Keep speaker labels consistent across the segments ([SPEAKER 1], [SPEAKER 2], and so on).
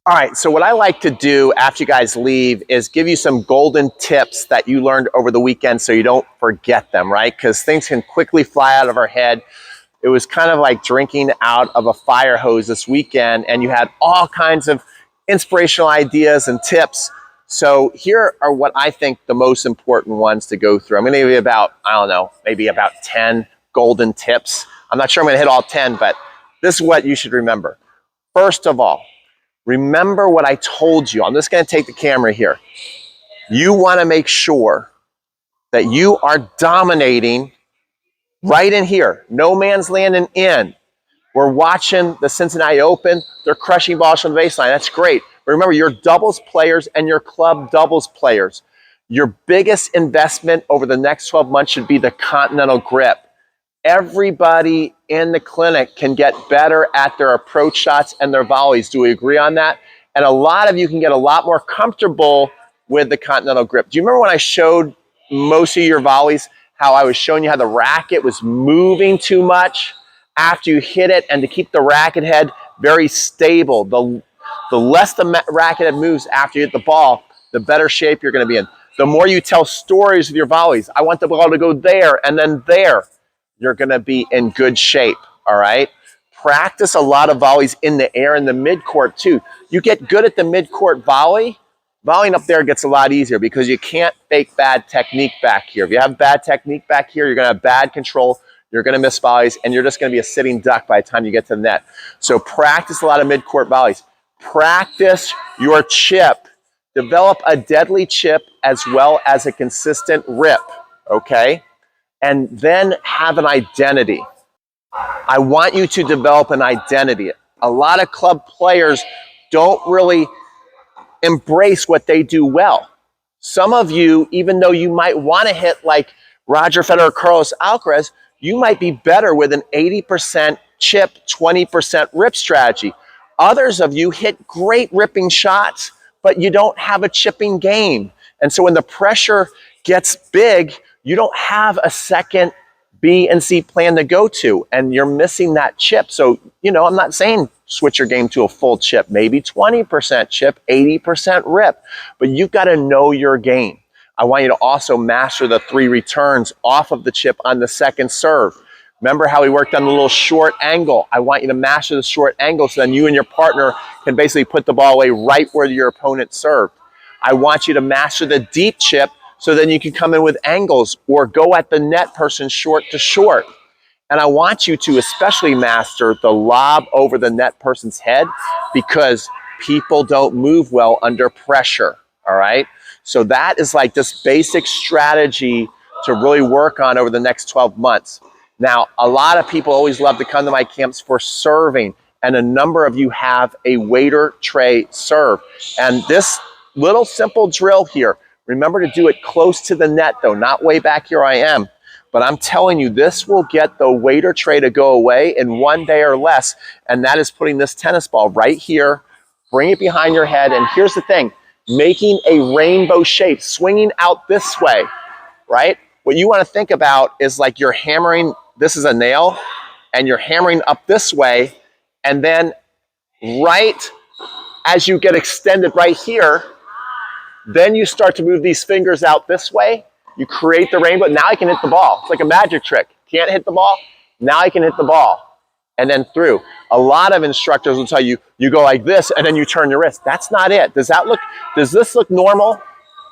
[SPEAKER 1] All right, so what I like to do after you guys leave is give you some golden tips that you learned over the weekend so you don't forget them, right? Because things can quickly fly out of our head. It was kind of like drinking out of a fire hose this weekend, and you had all kinds of inspirational ideas and tips. So here are what I think the most important ones to go through. I'm gonna give you about, I don't know, maybe about 10 golden tips. I'm not sure I'm gonna hit all 10, but this is what you should remember. First of all, remember what I told you. I'm just going to take the camera here. You want to make sure that you are dominating right in here. No man's landing in. We're watching the Cincinnati Open. They're crushing balls from the baseline. That's great. But remember, you're doubles players and your club doubles players. Your biggest investment over the next 12 months should be the continental grip. Everybody in the clinic can get better at their approach shots and their volleys. Do we agree on that? And a lot of you can get a lot more comfortable with the continental grip. Do you remember when I showed most of your volleys, how I was showing you how the racket was moving too much after you hit it, and to keep the racket head very stable? The less the racket head moves after you hit the ball, the better shape you're going to be in. The more you tell stories with your volleys, I want the ball to go there and then there, you're going to be in good shape, all right? Practice a lot of volleys in the air in the midcourt too. You get good at the midcourt volley, volleying up there gets a lot easier because you can't fake bad technique back here. If you have bad technique back here, you're going to have bad control, you're going to miss volleys, and you're just going to be a sitting duck by the time you get to the net. So practice a lot of midcourt volleys. Practice your chip. Develop a deadly chip as well as a consistent rip, okay? And then have an identity. I want you to develop an identity. A lot of club players don't really embrace what they do well. Some of you, even though you might want to hit like Roger Federer or Carlos Alcaraz, you might be better with an 80% chip, 20% rip strategy. Others of you hit great ripping shots, but you don't have a chipping game. And so when the pressure gets big, you don't have a second B and C plan to go to, and you're missing that chip. So, I'm not saying switch your game to a full chip, maybe 20% chip, 80% rip, but you've got to know your game. I want you to also master the 3 returns off of the chip on the second serve. Remember how we worked on the little short angle? I want you to master the short angle so then you and your partner can basically put the ball away right where your opponent served. I want you to master the deep chip so then you can come in with angles or go at the net person short to short. And I want you to especially master the lob over the net person's head because people don't move well under pressure, all right? So that is like this basic strategy to really work on over the next 12 months. Now, a lot of people always love to come to my camps for serving, and a number of you have a waiter tray serve. And this little simple drill here, remember to do it close to the net though, not way back here I am. But I'm telling you, this will get the waiter tray to go away in 1 day or less. And that is putting this tennis ball right here, bring it behind your head. And here's the thing, making a rainbow shape, swinging out this way, right? What you want to think about is like you're hammering, this is a nail, and you're hammering up this way. And then right as you get extended right here, then you start to move these fingers out this way. You create the rainbow. Now I can hit the ball. It's like a magic trick. Can't hit the ball? Now I can hit the ball. And then through. A lot of instructors will tell you, you go like this and then you turn your wrist. That's not it. Does this look normal?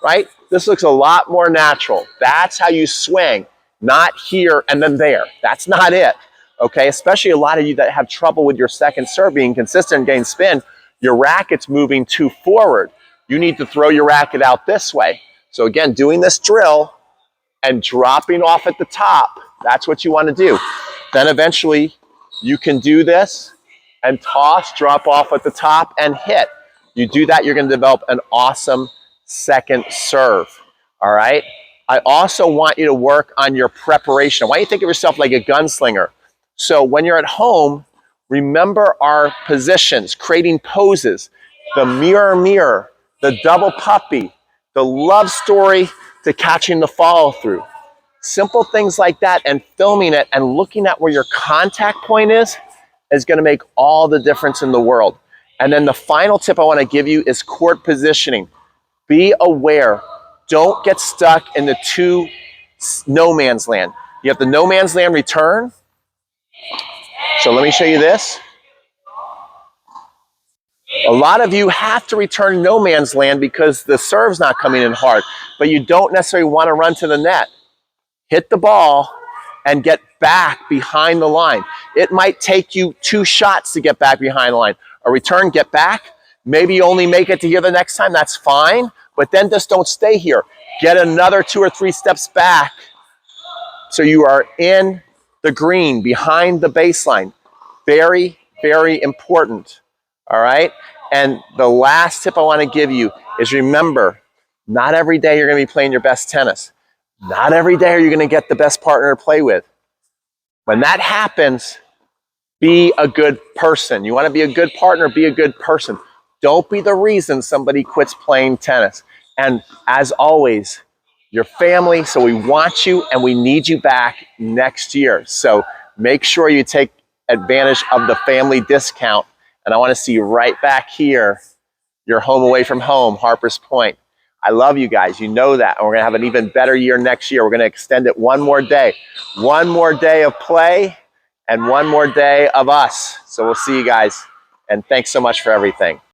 [SPEAKER 1] Right? This looks a lot more natural. That's how you swing. Not here and then there. That's not it. Okay? Especially a lot of you that have trouble with your second serve being consistent and getting spin. Your racket's moving too forward. You need to throw your racket out this way. So again, doing this drill and dropping off at the top, that's what you want to do. Then eventually you can do this and toss, drop off at the top and hit. You do that, you're going to develop an awesome second serve. All right? I also want you to work on your preparation. I want you to think of yourself like a gunslinger. So when you're at home, remember our positions, creating poses, the mirror, mirror, the double puppy, the love story to catching the follow through. Simple things like that, and filming it and looking at where your contact point is going to make all the difference in the world. And then the final tip I want to give you is court positioning. Be aware. Don't get stuck in the two no man's land. You have the no man's land return. So let me show you this. A lot of you have to return no man's land because the serve's not coming in hard, but you don't necessarily want to run to the net. Hit the ball and get back behind the line. It might take you 2 shots to get back behind the line. A return, get back. Maybe you only make it to here the next time, that's fine, but then just don't stay here. Get another 2 or 3 steps back so you are in the green, behind the baseline. Very, very important, all right? And the last tip I want to give you is remember, not every day you're going to be playing your best tennis. Not every day are you going to get the best partner to play with. When that happens, be a good person. You want to be a good partner, be a good person. Don't be the reason somebody quits playing tennis. And as always, your family, so we want you and we need you back next year. So make sure you take advantage of the family discount. And I want to see you right back here. You're home away from home, Harpers Point. I love you guys. You know that. And we're going to have an even better year next year. We're going to extend it one more day. One more day of play and one more day of us. So we'll see you guys. And thanks so much for everything.